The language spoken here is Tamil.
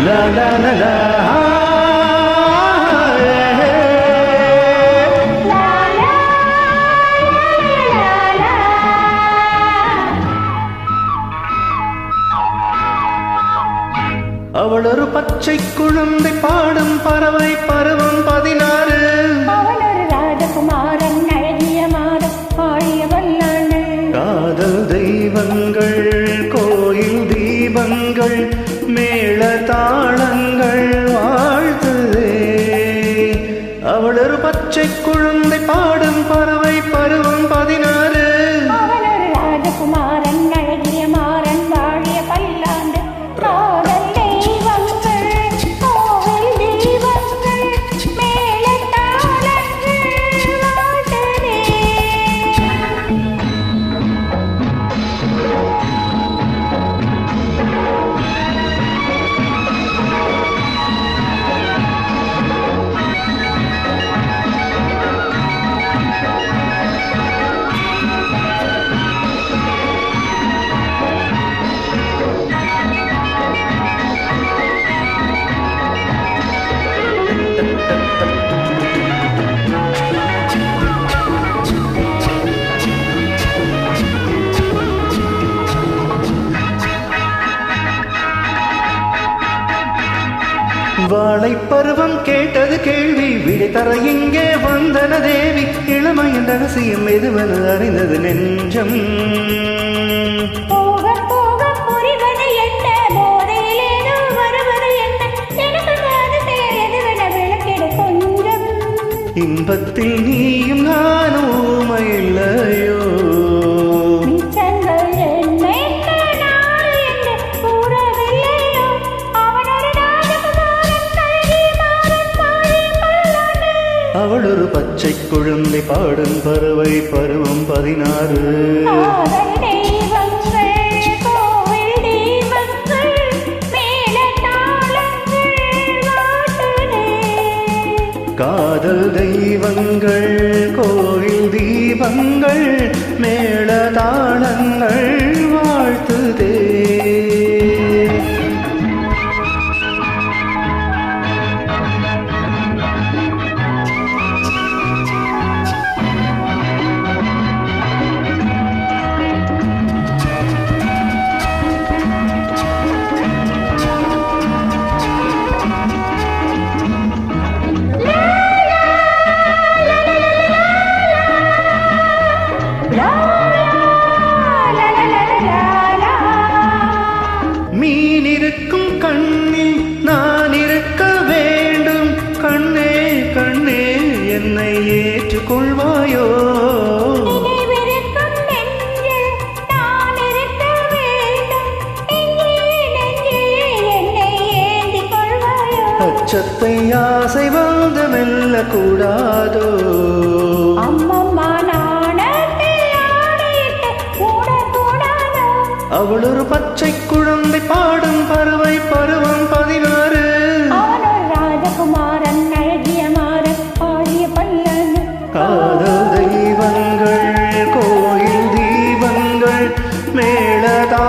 La la la la. அவள் ஒரு பச்சை குழந்தை பாடும் பறவை பருவம் 16. அவள் ஒரு ராஜகுமாரன் அழகிய மாதம் ஆழிய வல்லாண்டு. காதல் தெய்வங்கள் கோயில் தீபங்கள் மேள தாளங்கள் வாழ்த்துதே. அவள் ஒரு பச்சை குழந்தை பாடும் பறவை பருவம் 16. அவள் ஒரு ராஜகுமாரன் அழகிய மாறன் வாழிய பல்லாண்டு. காதல் தெய்வங்கள் கோவில் தீபங்கள் மேள தாளங்கள் வாழ்த்துதே. வாழை பருவம் கேட்டது கேள்வி விடை தர இங்கே வந்தன தேவி. இளமையின் ரகசியம் எதுவென அறிந்தது நெஞ்சம். போக போக புரிவது என்ன போதையிலேனோ வருவது என்ன எனக்கு ரகசியம் எதுவென விளக்கிடு கொஞ்சம். இன்பத்தில் நீயும் நானும் ஊமையில்லையோ. மிச்சங்கள் என்னைக்கு நாடு என்று கூறவில்லையோ. அவன் ஒரு ராஜகுமாரன் கல்வி மாறன் வாழிய பல்லாண்டு. அவள் ஒரு பச்சை குழந்தை பாடும் பறவை பருவம் 16. காதல் தெய்வங்கள் கோவில் தீபங்கள் மேள தாளங்கள் வாழ்த்துதே. காதல் தெய்வங்கள் கோயில் தீபங்கள் மேள தாளங்கள் வாழ்த்துதே. மீன் இருக்கும் கண்ணில் நான் இருக்க வேண்டும். கண்ணே கண்ணே என்னை ஏற்றுக்கொள்வாயோ. நினைவிருக்கும் நெஞ்சில் நான் இருக்க வேண்டும். நெஞ்சே என்னை ஏந்திக் கொள்வாயோ. அச்சத்தை ஆசை வந்து மெல்ல கூடாதோ. அம்மம்மா நாணத்தில் ஆணையிட்டு கூடக்கூடாதோ. அவள் ஒரு பச்சை குழந்தை பாடும் பறவை பருவம் 16. அவன் ஒரு ராஜகுமாரன் அழகிய மாறன் ஆழிய பல்லாண்டு. காதல் தெய்வங்கள் கோயில் தீபங்கள் மேளதா